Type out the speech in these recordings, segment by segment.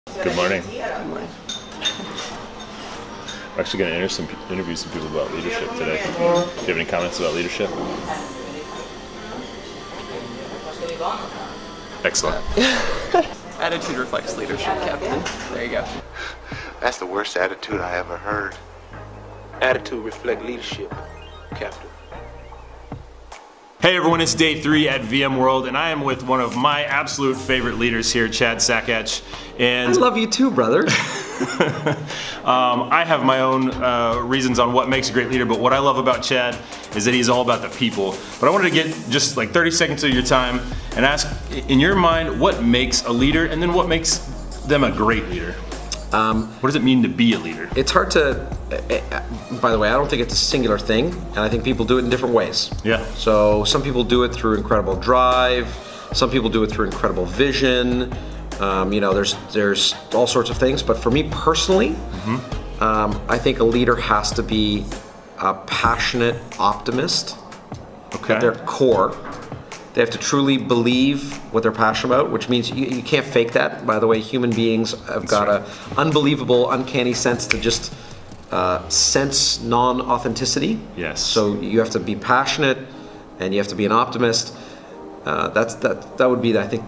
Good morning. Good morning. We're actually going to interview some people about leadership today. Do you have any comments about leadership? Excellent. Attitude reflects leadership, Captain. There you go. That's the worst attitude I ever heard. Attitude reflect leadership, Captain. Hey everyone, it's day 3 at VMworld, and I am with one of my absolute favorite leaders here, Chad Sakach. And I love you too, brother. I have my own reasons on what makes a great leader, but what I love about Chad is that he's all about the people. But I wanted to get just like 30 seconds of your time and ask, in your mind, what makes a leader, and then what makes them a great leader? What does it mean to be a leader? It's hard to, by the way, I don't think it's a singular thing, and I think people do it in different ways. Yeah. So some people do it through incredible drive, some people do it through incredible vision. There's all sorts of things, but for me personally, I think a leader has to be a passionate optimist at their core. They have to truly believe what they're passionate about, which means you can't fake that. By the way, human beings have got an unbelievable, uncanny sense to just sense non-authenticity. Yes. So you have to be passionate, and you have to be an optimist. That would be, I think,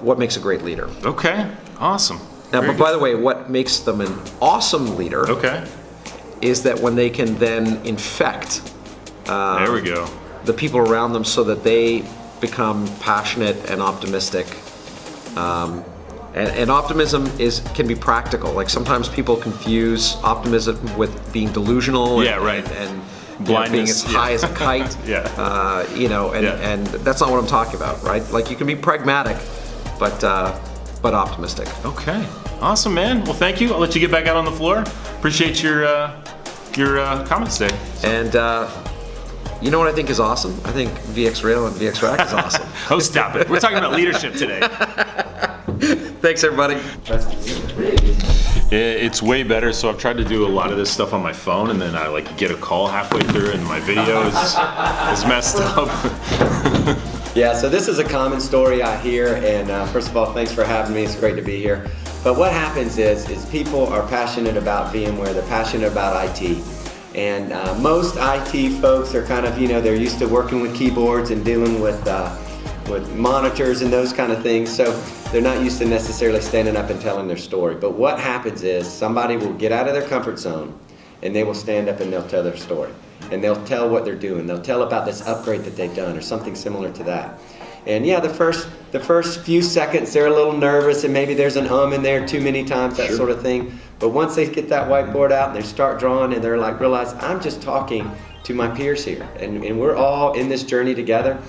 what makes a great leader. Okay, awesome. Now, Very but by good. the way, what makes them an awesome leader is that when they can then infect there we go. the people around them so that they become passionate and optimistic. And optimism can be practical. Like sometimes people confuse optimism with being delusional and blindness, being as high as a kite. And that's not what I'm talking about, right? Like you can be pragmatic, but optimistic. Okay, awesome, man. Well, thank you. I'll let you get back out on the floor. Appreciate your comments today. And you know what I think is awesome? I think VX Rail and VX Rack is awesome. Oh, stop it. We're talking about leadership today. Thanks, everybody. It's way better, so I've tried to do a lot of this stuff on my phone, and then I like get a call halfway through, and my video is messed up. Yeah, so this is a common story I hear, and first of all, thanks for having me. It's great to be here. But what happens is people are passionate about VMware. They're passionate about IT. And most IT folks are kind of, they're used to working with keyboards and dealing with monitors and those kind of things. So they're not used to necessarily standing up and telling their story. But what happens is somebody will get out of their comfort zone and they will stand up and they'll tell their story. And they'll tell what they're doing. They'll tell about this upgrade that they've done or something similar to that. And yeah, the first few seconds they're a little nervous and maybe there's an in there too many times, that sort of thing. But once they get that whiteboard out and they start drawing and they're like, realize I'm just talking to my peers here and we're all in this journey together.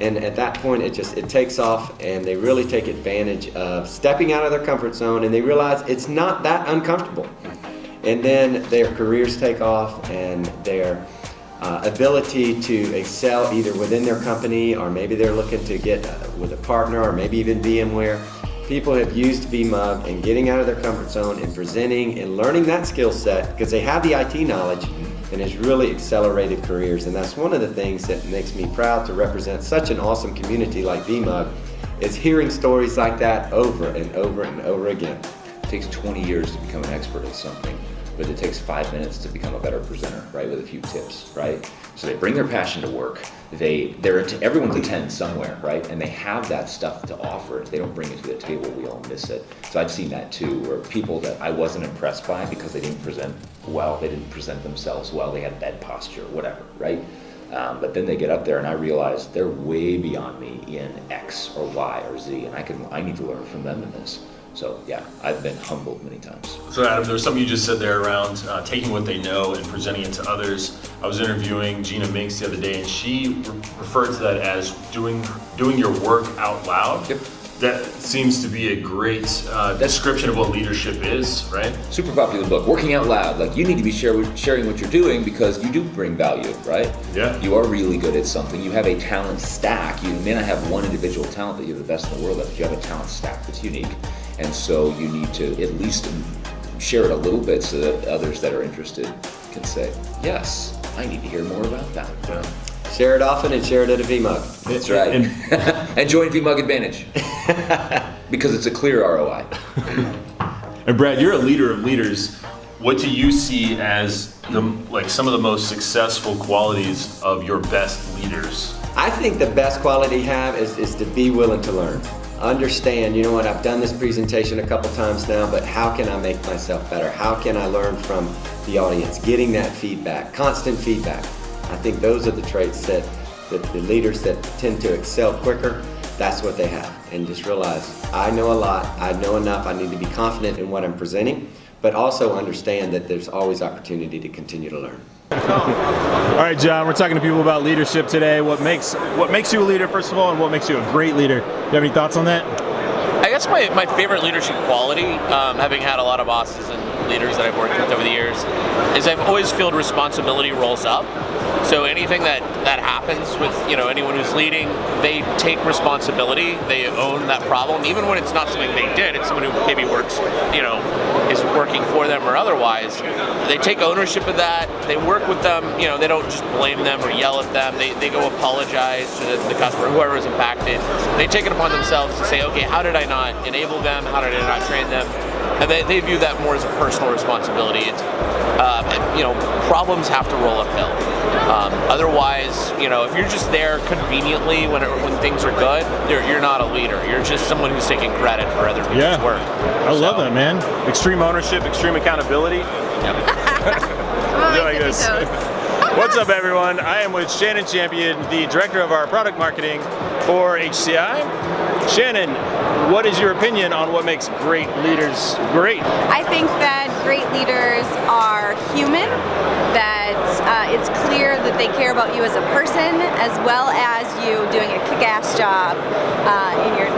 And at that point it takes off, and they really take advantage of stepping out of their comfort zone, and they realize it's not that uncomfortable. And then their careers take off, and their ability to excel either within their company, or maybe they're looking to get with a partner, or maybe even VMware. People have used VMUG and getting out of their comfort zone and presenting and learning that skill set because they have the IT knowledge, and has really accelerated careers. And that's one of the things that makes me proud to represent such an awesome community like VMUG, is hearing stories like that over and over and over again. It takes 20 years to become an expert at something, but it takes 5 minutes to become a better presenter, right, with a few tips, right? So they bring their passion to work. Everyone's a 10 somewhere, right? And they have that stuff to offer. If they don't bring it to the table, we all miss it. So I've seen that too, where people that I wasn't impressed by because they didn't present well, they didn't present themselves well, they had bad posture, whatever, right? But then they get up there and I realize they're way beyond me in X or Y or Z, and I need to learn from them in this. So yeah, I've been humbled many times. So Adam, there was something you just said there around taking what they know and presenting it to others. I was interviewing Gina Minks the other day, and she referred to that as doing your work out loud. Yep. That seems to be a great description of what leadership is, right? Super popular book, Working Out Loud. Like, you need to be sharing what you're doing because you do bring value, right? Yeah. You are really good at something. You have a talent stack. You may not have one individual talent that you're the best in the world at, but you have a talent stack that's unique. And so you need to at least share it a little bit so that others that are interested can say, yes, I need to hear more about that. Yeah. Share it often and share it at a VMUG. That's right. And join VMUG Advantage because it's a clear ROI. And Brad, you're a leader of leaders. What do you see as some of the most successful qualities of your best leaders? I think the best quality you have is to be willing to learn. Understand, you know what, I've done this presentation a couple times now, but how can I make myself better? How can I learn from the audience? Getting that feedback, constant feedback. I think those are the traits that the leaders that tend to excel quicker, that's what they have. And just realize, I know a lot, I know enough, I need to be confident in what I'm presenting, but also understand that there's always opportunity to continue to learn. All right, John, we're talking to people about leadership today. What makes you a leader, first of all, and what makes you a great leader? You have any thoughts on that? I guess my favorite leadership quality, having had a lot of bosses and leaders that I've worked with over the years, is I've always filled responsibility roles up. So anything that happens with anyone who's leading, they take responsibility, they own that problem, even when it's not something they did, it's someone who maybe works, is working for them or otherwise. They take ownership of that, they work with them, they don't just blame them or yell at them, they go apologize to the customer, whoever is impacted. They take it upon themselves to say, okay, how did I not enable them, how did I not train them? And they view that more as a personal responsibility. It's, problems have to roll uphill. Otherwise, if you're just there conveniently when things are good, you're not a leader. You're just someone who's taking credit for other people's work. I love that, man. Extreme ownership, extreme accountability. Like this. What's up, everyone? I am with Shannon Champion, the director of our product marketing for HCI. Shannon, what is your opinion on what makes great leaders great? I think that great leaders are human, that it's clear that they care about you as a person as well as you doing a kick-ass job in your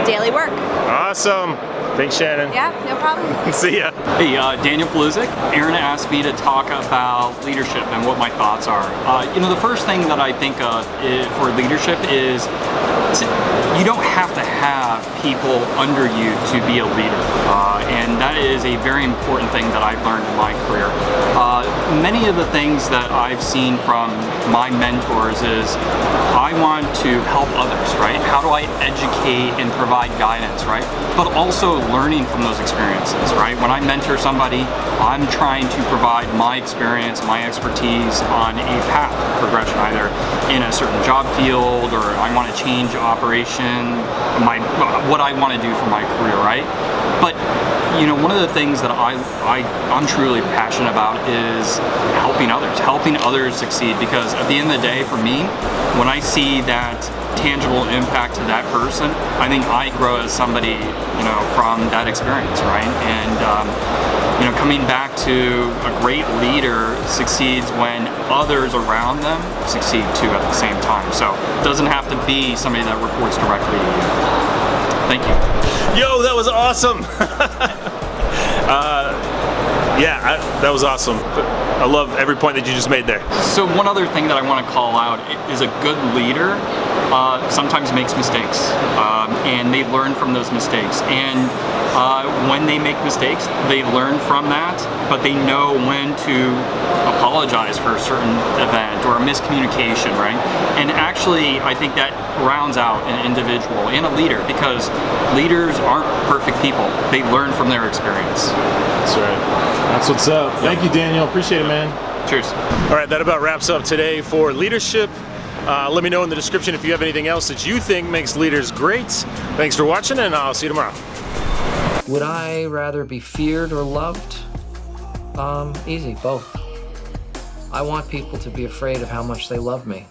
daily work. Awesome. Thanks, Shannon. Yeah, no problem. See ya. Hey, Daniel Paluszek. Aaron asked me to talk about leadership and what my thoughts are. The first thing that I think of for leadership is you don't have to have people under you to be a leader. And that is a very important thing that I've learned in my career. Many of the things that I've seen from my mentors is I want to help others, right? How do I educate and provide guidance, right? But also learning from those experiences, right? When I mentor somebody, I'm trying to provide my experience, my expertise on a path progression, either in a certain job field or I want to change operation, what I want to do for my career, right? But one of the things that I'm truly passionate about is helping others succeed, because at the end of the day, for me, when I see that tangible impact to that person, I think I grow as somebody, from that experience, right? And coming back to a great leader succeeds when others around them succeed too at the same time. So it doesn't have to be somebody that reports directly to you. Thank you. Yo, that was awesome. That was awesome. I love every point that you just made there. So one other thing that I want to call out is a good leader sometimes makes mistakes, and they learn from those mistakes. And when they make mistakes, they learn from that, but they know when to apologize for a certain event or a miscommunication, right? And actually, I think that rounds out an individual and a leader, because leaders aren't perfect people. They learn from their experience. That's right. That's what's up. Thank you, Daniel. Appreciate it, man. Cheers. All right, that about wraps up today for leadership. Let me know in the description if you have anything else that you think makes leaders great. Thanks for watching, and I'll see you tomorrow. Would I rather be feared or loved? Easy, both. I want people to be afraid of how much they love me.